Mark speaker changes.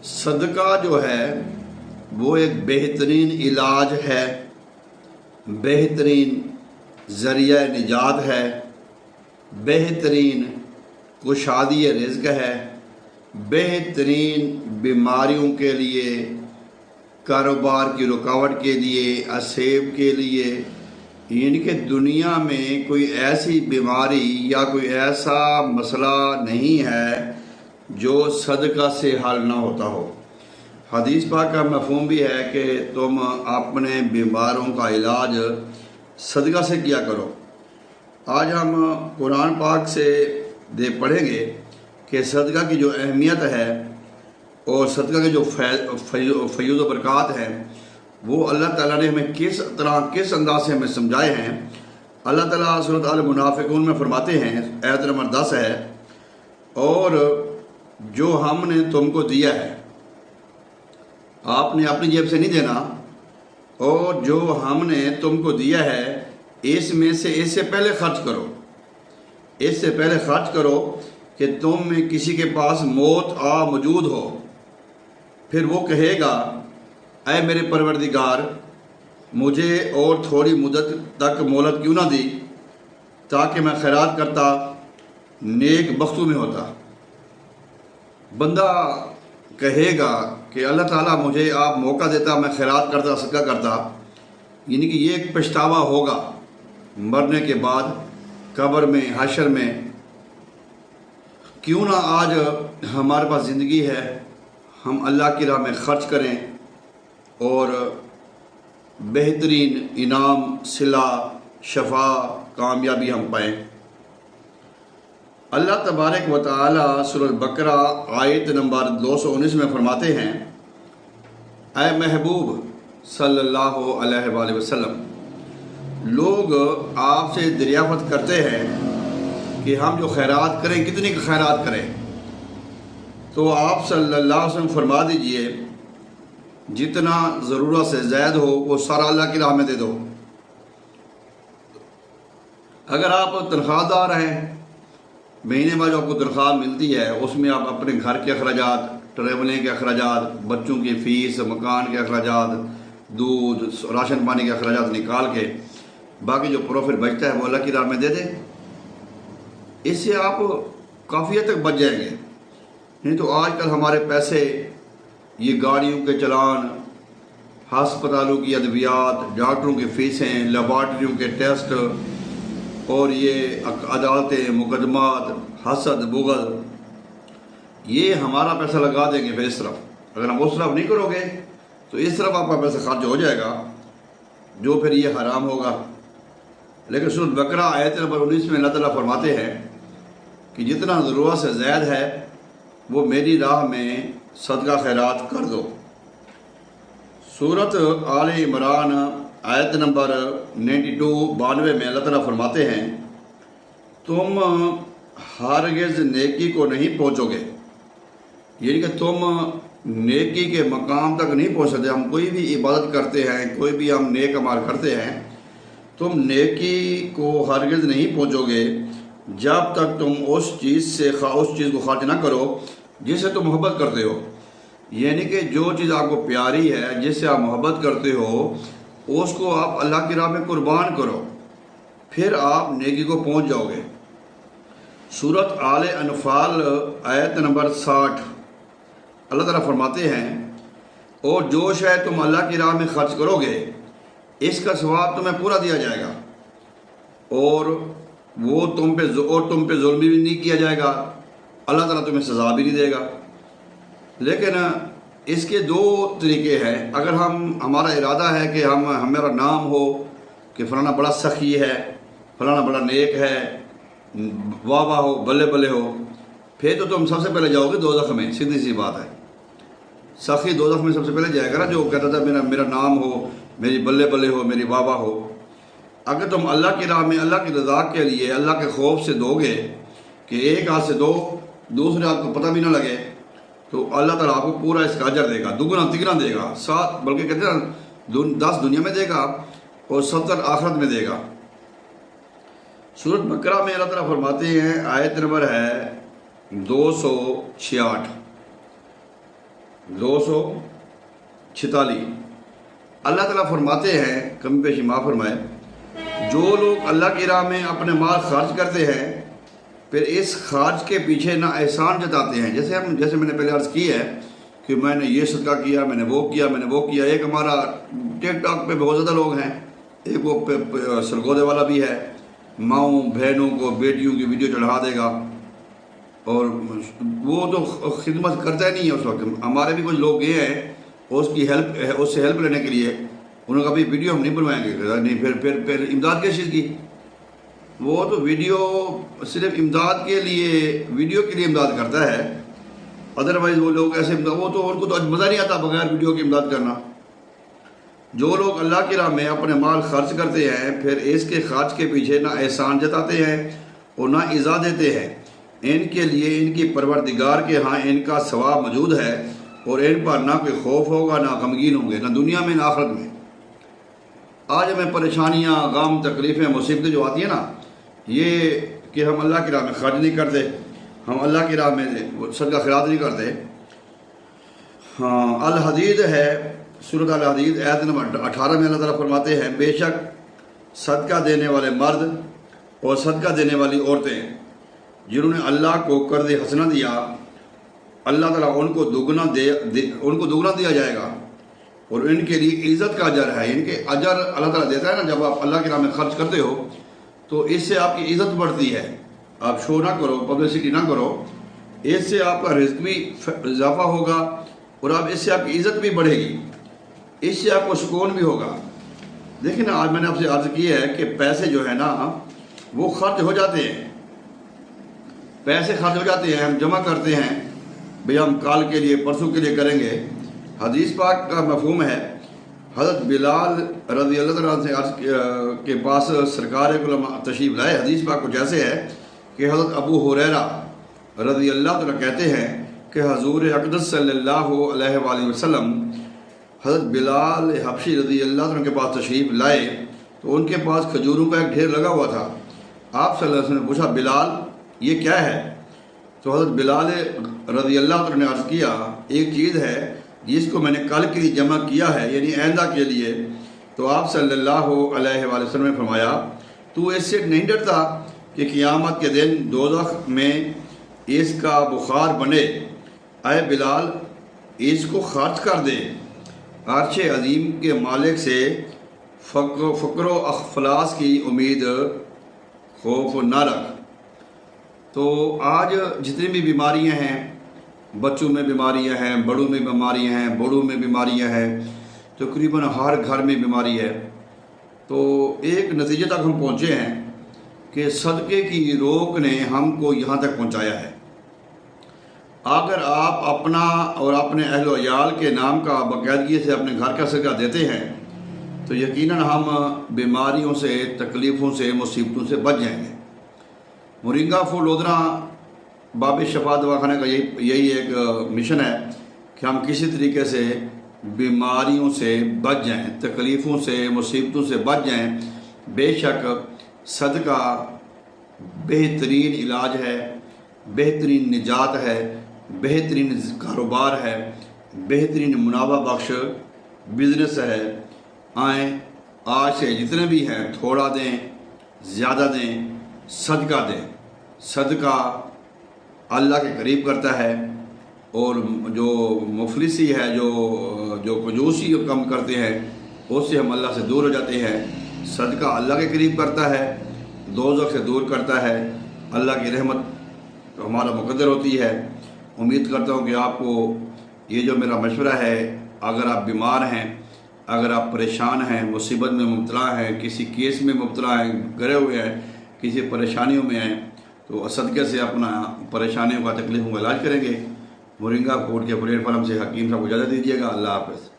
Speaker 1: صدقہ جو ہے وہ ایک بہترین علاج ہے، بہترین ذریعہ نجات ہے، بہترین کشادی رزق ہے، بہترین بیماریوں کے لیے، کاروبار کی رکاوٹ کے لیے، اسیب کے لیے، یعنی کہ دنیا میں کوئی ایسی بیماری یا کوئی ایسا مسئلہ نہیں ہے جو صدقہ سے حل نہ ہوتا ہو۔ حدیث پاک کا مفہوم بھی ہے کہ تم اپنے بیماروں کا علاج صدقہ سے کیا کرو۔ آج ہم قرآن پاک سے پڑھیں گے کہ صدقہ کی جو اہمیت ہے اور صدقہ کے جو فیض و برکات ہیں وہ اللہ تعالیٰ نے ہمیں کس انداز سے ہمیں سمجھائے ہیں۔ اللہ تعالیٰ سورۃ المنافقون میں فرماتے ہیں، آیت نمبر 10 ہے، اور جو ہم نے تم کو دیا ہے آپ نے اپنی جیب سے نہیں دینا، اور جو ہم نے تم کو دیا ہے اس میں سے اس سے پہلے خرچ کرو، اس سے پہلے خرچ کرو کہ تم میں کسی کے پاس موت موجود ہو، پھر وہ کہے گا اے میرے پروردگار مجھے اور تھوڑی مدت تک مہلت کیوں نہ دی تاکہ میں خیرات کرتا، نیک بختوں میں ہوتا۔ بندہ کہے گا کہ اللہ تعالیٰ مجھے آپ موقع دیتا، میں خیرات کرتا، صدقہ کرتا، یعنی کہ یہ ایک پچھتاوا ہوگا مرنے کے بعد قبر میں، حشر میں۔ کیوں نہ آج ہمارے پاس زندگی ہے، ہم اللہ کی راہ میں خرچ کریں اور بہترین انعام، صلہ، شفا، کامیابی ہم پائیں۔ اللہ تبارک و تعالی سورۃ بقرہ آیت نمبر 219 میں فرماتے ہیں، اے محبوب صلی اللہ علیہ وآلہ وسلم، لوگ آپ سے دریافت کرتے ہیں کہ ہم جو خیرات کریں کتنی خیرات کریں، تو آپ صلی اللہ علیہ وسلم فرما دیجئے جتنا ضرورت سے زائد ہو وہ سارا اللہ کی راہ میں دے دو۔ اگر آپ تنخواہ دار ہیں، مہینے میں جو آپ کو تنخواہ ملتی ہے اس میں آپ اپنے گھر کے اخراجات، ٹریولنگ کے اخراجات، بچوں کی فیس، مکان کے اخراجات، دودھ، راشن پانی کے اخراجات نکال کے باقی جو پروفٹ بچتا ہے وہ اللہ کی راہ میں دے دیں، اس سے آپ کافی حد تک بچ جائیں گے۔ نہیں تو آج کل ہمارے پیسے، یہ گاڑیوں کے چلان، ہسپتالوں کی ادویات، ڈاکٹروں کی فیسیں، لیبارٹریوں کے ٹیسٹ، اور یہ عدالتیں، مقدمات، حسد، بغض، یہ ہمارا پیسہ لگا دیں گے پھر اس طرف۔ اگر ہم اس طرف نہیں کرو گے تو اس طرف آپ کا پیسہ خرچ ہو جائے گا جو پھر یہ حرام ہوگا۔ لیکن سورۃ بقرہ آیت نمبر 19 میں اللہ تعالیٰ فرماتے ہیں کہ جتنا ضرورت سے زائد ہے وہ میری راہ میں صدقہ خیرات کر دو۔ سورۃ آل عمران آیت نمبر 92 میں اللہ تعالیٰ فرماتے ہیں، تم ہرگز نیکی کو نہیں پہنچو گے، یعنی کہ تم نیکی کے مقام تک نہیں پہنچ سکتے۔ ہم کوئی بھی عبادت کرتے ہیں، کوئی بھی ہم نیک عمل کرتے ہیں، تم نیکی کو ہرگز نہیں پہنچو گے جب تک تم اس چیز کو خرچ نہ کرو جس سے تم محبت کرتے ہو، یعنی کہ جو چیز آپ کو پیاری ہے، جس سے آپ محبت کرتے ہو، اس کو آپ اللہ کی راہ میں قربان کرو، پھر آپ نیکی کو پہنچ جاؤ گے۔ سورۃ آل انفال آیت نمبر 60 اللہ تعالیٰ فرماتے ہیں، اور جو شے تم اللہ کی راہ میں خرچ کرو گے اس کا ثواب تمہیں پورا دیا جائے گا، اور وہ تم پہ ظلم بھی نہیں کیا جائے گا، اللہ تعالیٰ تمہیں سزا بھی نہیں دے گا۔ لیکن اس کے دو طریقے ہیں۔ اگر ہمارا ارادہ ہے کہ ہمارا نام ہو کہ فلانا بڑا سخی ہے، فلانا بڑا نیک ہے، واہ واہ ہو، بلے بلے ہو، پھر تو تم سب سے پہلے جاؤ گے دوزخ میں، سیدھی سی بات ہے۔ سخی دوزخ میں سب سے پہلے جائے گا نا، جو کہتا تھا میرا نام ہو، میری بلے بلے ہو، میری واہ واہ ہو۔ اگر تم اللہ کی راہ میں اللہ کی رضا کے لیے اللہ کے خوف سے دو گے کہ ایک ہاتھ سے دو، دوسرے ہاتھ کو پتہ بھی نہ لگے، تو اللہ تعالیٰ آپ کو پورا اس کا اجر دے گا، دگنا تگنا دے گا، بلکہ کہتے ہیں 10 دنیا میں دے گا اور 70 آخرت میں دے گا۔ سورۃ بقرہ میں اللہ تعالیٰ فرماتے ہیں، آیت نمبر ہے 266، 246 اللہ تعالیٰ فرماتے ہیں، کمی پیشی معاف فرمائے، جو لوگ اللہ کی راہ میں اپنے مال خرچ کرتے ہیں پھر اس خرچ کے پیچھے نہ احسان جتاتے ہیں، جیسے میں نے پہلے عرض کی ہے کہ میں نے یہ صدقہ کیا، میں نے وہ کیا۔ ایک ہمارا ٹک ٹاک پہ بہت زیادہ لوگ ہیں، ایک وہ سرگودے والا بھی ہے، ماؤں بہنوں کو بیٹیوں کی ویڈیو چڑھا دے گا، اور وہ تو خدمت کرتا ہی نہیں ہے اس وقت۔ ہمارے بھی کچھ لوگ گئے ہیں اس سے ہیلپ لینے کے لیے، انہوں نے کہا بھی ویڈیو ہم نہیں بنوائیں گے، نہیں پھر امداد کس چیز کی؟ وہ تو ویڈیو صرف امداد کے لیے امداد کرتا ہے، ادروائز وہ لوگ ایسے ان کو تو مزہ نہیں آتا بغیر ویڈیو کی امداد کرنا۔ جو لوگ اللہ کی راہ میں اپنے مال خرچ کرتے ہیں پھر اس کے خرچ کے پیچھے نہ احسان جتاتے ہیں اور نہ ایذا دیتے ہیں، ان کے لیے ان کی پروردگار کے ہاں ان کا ثواب موجود ہے، اور ان پر نہ کوئی خوف ہوگا نہ غمگین ہوں گے، نہ دنیا میں نہ آخرت میں۔ آج ہمیں پریشانیاں، غم، تکلیفیں، مصیبتیں جو آتی ہیں نا، یہ کہ ہم اللہ کی راہ میں خرچ نہیں کرتے، ہم اللہ کی راہ میں صدقہ خیرات نہیں کرتے۔ ہاں، الحدید ہے، سورۃ الحدید آیت نمبر 18 میں اللہ تعالیٰ فرماتے ہیں، بے شک صدقہ دینے والے مرد اور صدقہ دینے والی عورتیں جنہوں نے اللہ کو قرض حسنہ دیا، اللہ تعالیٰ ان کو دوگنا دیا جائے گا، اور ان کے لیے عزت کا اجر ہے۔ ان کے اجر اللہ تعالیٰ دیتا ہے نا، جب آپ اللہ کے راہ میں خرچ کرتے ہو تو اس سے آپ کی عزت بڑھتی ہے، آپ شو نہ کرو، پبلسٹی نہ کرو، اس سے آپ کا رزق بھی اضافہ ہوگا، اور اس سے آپ کی عزت بھی بڑھے گی، اس سے آپ کو سکون بھی ہوگا۔ دیکھیں نا، آج میں نے آپ سے عرض کی ہے کہ پیسے جو ہے نا وہ خرچ ہو جاتے ہیں، ہم جمع کرتے ہیں، بھئی ہم کال کے لیے، پرسوں کے لیے کریں گے۔ حدیث پاک کا مفہوم ہے، حضرت بلال رضی اللہ تعالیٰ عنہ کے پاس سرکار علماء تشریف لائے۔ حدیث پاک کچھ ایسے ہے کہ حضرت ابو ہریرہ رضی اللہ تعالیٰ کہتے ہیں کہ حضور اقدس صلی اللہ علیہ وآلہ وسلم حضرت بلال حبشی رضی اللہ عنہ کے پاس تشریف لائے تو ان کے پاس کھجوروں کا ایک ڈھیر لگا ہوا تھا۔ آپ صلی اللہ علیہ وسلم نے پوچھا، بلال یہ کیا ہے؟ تو حضرت بلال رضی اللہ عنہ نے عرض کیا، ایک چیز ہے جس کو میں نے کل کے لیے جمع کیا ہے، یعنی آئندہ کے لیے۔ تو آپ صلی اللہ علیہ وآلہ وسلم نے فرمایا، تو اس سے نہیں ڈرتا کہ قیامت کے دن دوزخ میں اس کا بخار بنے؟ اے بلال، اس کو خرچ کر دے، عرش عظیم کے مالک سے فقر و افلاس کی امید خوف نہ رکھ۔ تو آج جتنی بھی بیماریاں ہیں، بچوں میں بیماریاں ہیں، بڑوں میں بیماریاں ہیں، بوڑھوں میں بیماریاں ہیں، تقریباً ہر گھر میں بیماری ہے۔ تو ایک نتیجے تک ہم پہنچے ہیں کہ صدقے کی روک نے ہم کو یہاں تک پہنچایا ہے۔ اگر آپ اپنا اور اپنے اہل و عیال کے نام کا باقاعدگی سے اپنے گھر کا صدقہ دیتے ہیں تو یقیناً ہم بیماریوں سے، تکلیفوں سے، مصیبتوں سے بچ جائیں گے۔ مورنگا پھول لودھنا باب شفا دواخانے کا یہی ایک مشن ہے کہ ہم کسی طریقے سے بیماریوں سے بچ جائیں، تکلیفوں سے، مصیبتوں سے بچ جائیں۔ بے شک صدقہ بہترین علاج ہے، بہترین نجات ہے، بہترین کاروبار ہے، بہترین منافع بخش بزنس ہے۔ آئیں آج سے جتنے بھی ہیں تھوڑا دیں، زیادہ دیں، صدقہ دیں۔ صدقہ اللہ کے قریب کرتا ہے، اور جو مفلسی ہے، جو کنجوسی کم کرتے ہیں، اس سے ہم اللہ سے دور ہو جاتے ہیں۔ صدقہ اللہ کے قریب کرتا ہے، دوزخ سے دور کرتا ہے، اللہ کی رحمت ہمارا مقدر ہوتی ہے۔ امید کرتا ہوں کہ آپ کو یہ جو میرا مشورہ ہے، اگر آپ بیمار ہیں، اگر آپ پریشان ہیں، مصیبت میں مبتلا ہیں، کسی کیس میں مبتلا ہیں، گرے ہوئے ہیں، کسی پریشانیوں میں ہیں، تو صدقے سے اپنا پریشانیوں کا، تکلیفوں کا علاج کریں گے۔ مورنگا پھول کے پلیٹ فارم سے حکیم صاحب کو اجازت دیجیے گا۔ اللہ حافظ۔